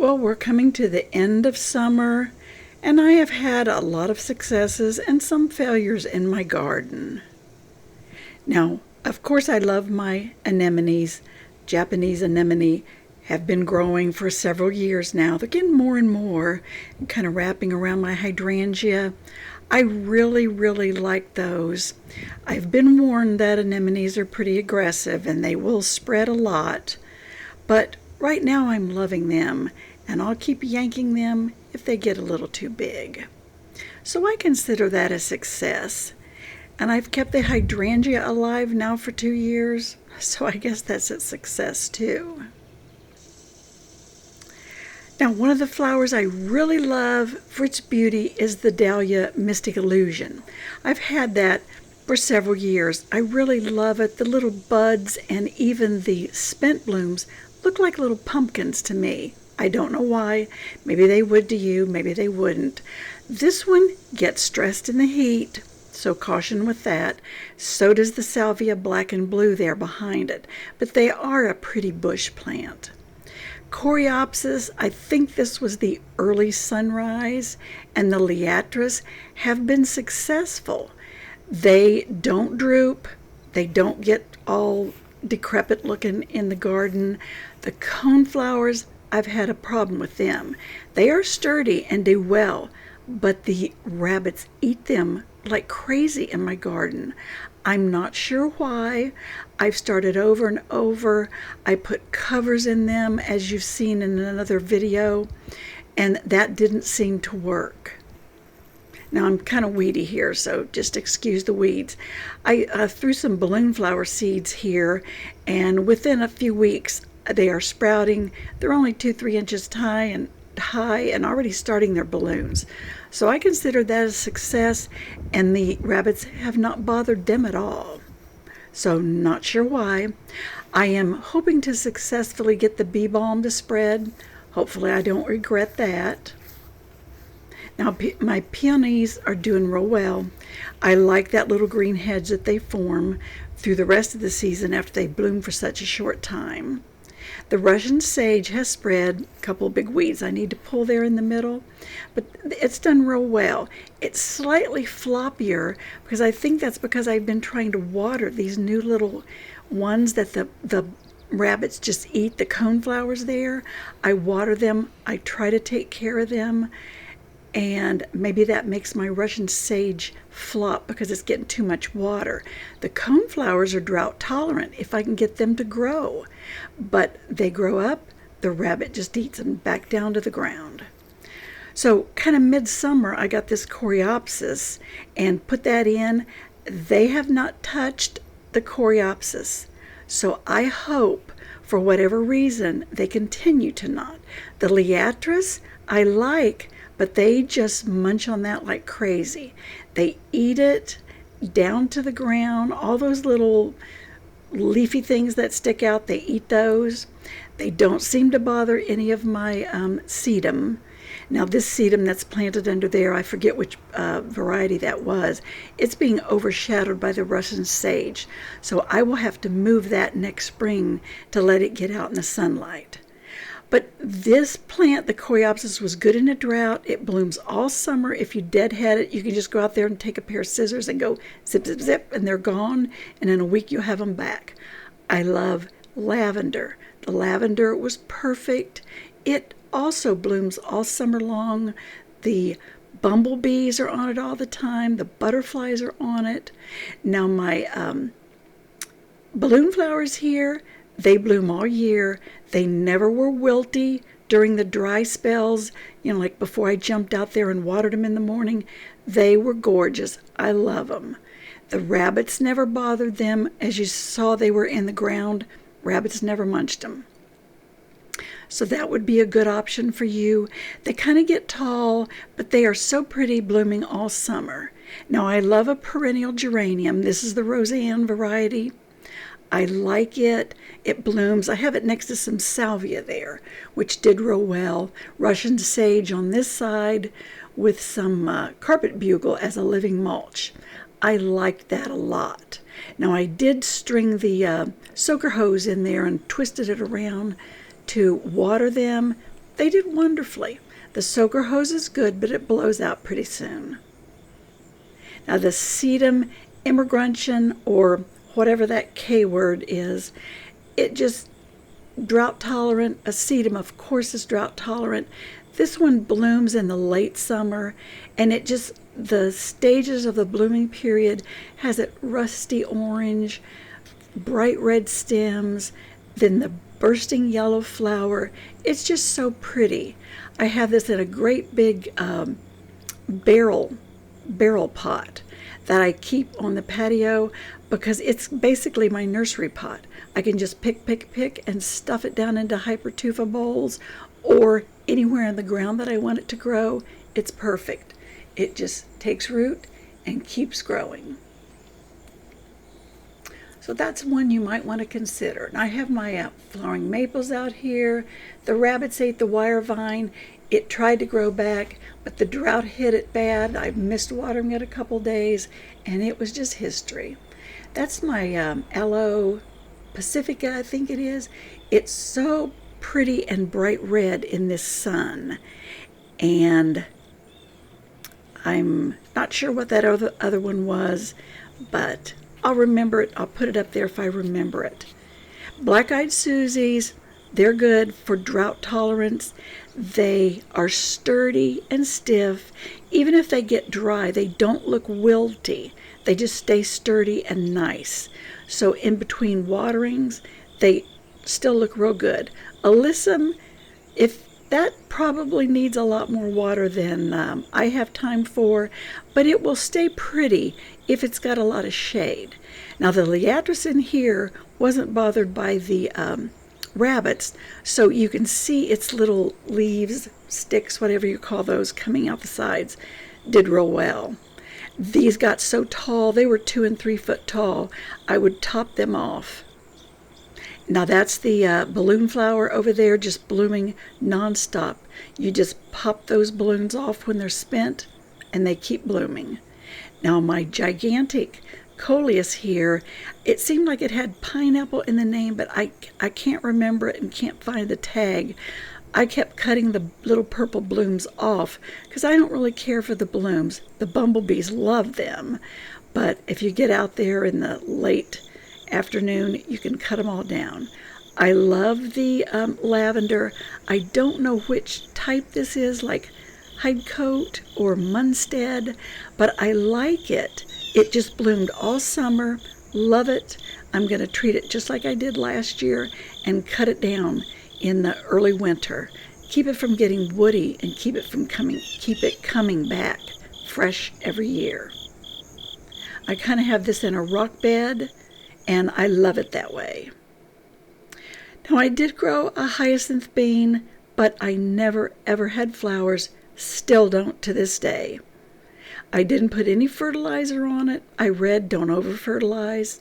Well, we're coming to the end of summer, and I have had a lot of successes and some failures in my garden. Now, of course, I love my anemones. Japanese anemone have been growing for several years now. They're getting more and more, kind of wrapping around my hydrangea. I really like those. I've been warned that anemones are pretty aggressive and they will spread a lot, but right now I'm loving them, and I'll keep yanking them if they get a little too big. So I consider that a success. And I've kept the hydrangea alive now for 2 years, so I guess that's a success too. Now, one of the flowers I really love for its beauty is the Dahlia Mystic Illusion. I've had that for several years. I really love it. The little buds and even the spent blooms look like little pumpkins to me. I don't know why. Maybe they would to you, maybe they wouldn't. This one gets stressed in the heat, so caution with that. So does the Salvia Black and Blue there behind it, but they are a pretty bush plant. Coreopsis, I think this was the early sunrise, and the Liatris have been successful. They don't droop, they don't get all decrepit looking in the garden. The coneflowers, I've had a problem with them. They are sturdy and do well, but the rabbits eat them like crazy in my garden. I'm not sure why. I've started over and over. I put covers in them, as you've seen in another video, and that didn't seem to work. Now I'm kind of weedy here, so just excuse the weeds. I threw some balloon flower seeds here, and within a few weeks they are sprouting. They're only 2-3 inches high and already starting their balloons. So I consider that a success, and the rabbits have not bothered them at all. So not sure why. I am hoping to successfully get the bee balm to spread. Hopefully I don't regret that. Now my peonies are doing real well. I like that little green hedge that they form through the rest of the season after they bloom for such a short time. The Russian sage has spread. A couple of big weeds I need to pull there in the middle, but it's done real well. It's slightly floppier because I think that's because I've been trying to water these new little ones that the rabbits just eat, the coneflowers there. I water them, I try to take care of them, and maybe that makes my Russian sage flop because it's getting too much water. The coneflowers are drought tolerant if I can get them to grow, but they grow up, the rabbit just eats them back down to the ground. So kind of midsummer I got this Coreopsis and put that in. They have not touched the Coreopsis, so I hope for whatever reason they continue to not. The Liatris I like, but they just munch on that like crazy. They eat it down to the ground. All those little leafy things that stick out, they eat those. They don't seem to bother any of my sedum. Now this sedum that's planted under there, I forget which variety that was. It's being overshadowed by the Russian sage. So I will have to move that next spring to let it get out in the sunlight. But this plant, the Coreopsis, was good in a drought. It blooms all summer. If you deadhead it, you can just go out there and take a pair of scissors and go zip, zip, zip, and they're gone. And in a week, you'll have them back. I love lavender. The lavender was perfect. It also blooms all summer long. The bumblebees are on it all the time. The butterflies are on it. Now my balloon flowers here, they bloom all year. They never were wilty during the dry spells, like before I jumped out there and watered them in the morning. They were gorgeous. I love them. The rabbits never bothered them. As you saw, they were in the ground. Rabbits never munched them. So that would be a good option for you. They kind of get tall, but they are so pretty, blooming all summer. Now I love a perennial geranium. This is the Roseanne variety. I like it. It blooms. I have it next to some salvia there, which did real well. Russian sage on this side with some carpet bugle as a living mulch. I liked that a lot. Now I did string the soaker hose in there and twisted it around to water them. they did wonderfully. The soaker hose is good, but it blows out pretty soon. Now the sedum immergruntian, or whatever that K word is, it just drought tolerant. A sedum, of course, is drought tolerant. This one blooms in the late summer, and it just, the stages of the blooming period has it rusty orange, bright red stems, then the bursting yellow flower. It's just so pretty. I have this in a great big barrel pot that I keep on the patio because it's basically my nursery pot. I can just pick and stuff it down into hypertufa bowls or anywhere in the ground that I want it to grow. It's perfect. It just takes root and keeps growing. So that's one you might want to consider. And I have my flowering maples out here. The rabbits ate the wire vine. It tried to grow back, but the drought hit it bad. I missed watering it a couple days, and it was just history. That's my Aloe Pacifica, I think it is. It's so pretty and bright red in this sun. And I'm not sure what that other one was, but I'll remember it. I'll put it up there if I remember it. Black-eyed Susies, they're good for drought tolerance. They are sturdy and stiff. Even if they get dry, they don't look wilty. They just stay sturdy and nice. So in between waterings, they still look real good. Alyssum, if that probably needs a lot more water than I have time for, but it will stay pretty if it's got a lot of shade. Now the Liatris in here wasn't bothered by the rabbits, so you can see its little leaves, sticks, whatever you call those, coming out the sides, did real well. These got so tall, they were 2 and 3 foot tall, I would top them off. Now that's the balloon flower over there, just blooming nonstop. You just pop those balloons off when they're spent, and they keep blooming. Now my gigantic Coleus here, it seemed like it had pineapple in the name, but I can't remember it and can't find the tag. I kept cutting the little purple blooms off because I don't really care for the blooms. The bumblebees love them, but if you get out there in the late afternoon, you can cut them all down. I love the lavender. I don't know which type this is, like Hidecoat or Munstead, but I like it. It just bloomed all summer. Love it. I'm going to treat it just like I did last year and cut it down in the early winter. Keep it from getting woody and keep it coming back fresh every year. I kind of have this in a rock bed, and I love it that way. Now I did grow a hyacinth bean, but I never ever had flowers. Still don't to this day. I didn't put any fertilizer on it. I read don't over fertilize.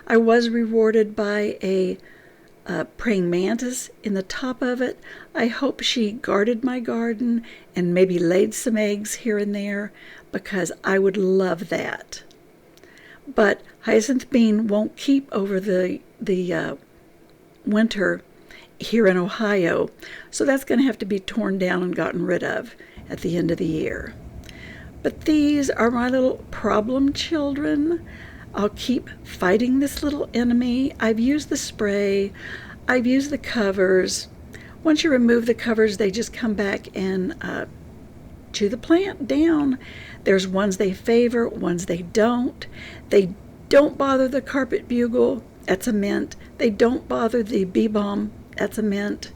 I was rewarded by a praying mantis in the top of it. I hope she guarded my garden and maybe laid some eggs here and there, because I would love that. But hyacinth bean won't keep over the winter here in Ohio, so that's going to have to be torn down and gotten rid of at the end of the year. But these are my little problem children. I'll keep fighting this little enemy. I've used the spray. I've used the covers. Once you remove the covers, they just come back and chew the plant down. There's ones they favor, ones they don't. They don't bother the carpet bugle. That's a mint. They don't bother the bee balm. That's a mint.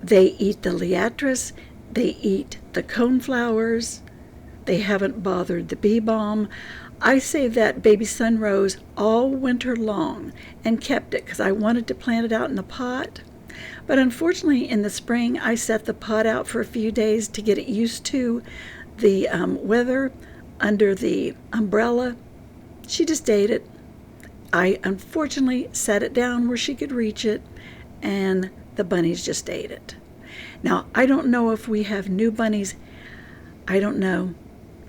They eat the Liatris. They eat the coneflowers. They haven't bothered the bee balm. I saved that baby sunrose all winter long and kept it because I wanted to plant it out in a pot. But unfortunately, in the spring, I set the pot out for a few days to get it used to the weather under the umbrella. She just ate it. I unfortunately set it down where she could reach it, and the bunnies just ate it. Now, I don't know if we have new bunnies, I don't know,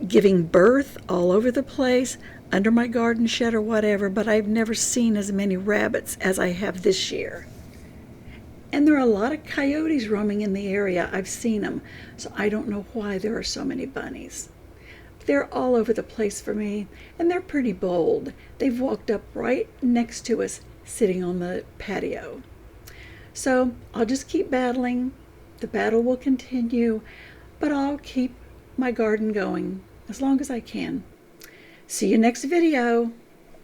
giving birth all over the place, under my garden shed or whatever, but I've never seen as many rabbits as I have this year. And there are a lot of coyotes roaming in the area. I've seen them, so I don't know why there are so many bunnies. They're all over the place for me, and they're pretty bold. They've walked up right next to us, sitting on the patio. So I'll just keep battling. The battle will continue, but I'll keep my garden going as long as I can. See you next video.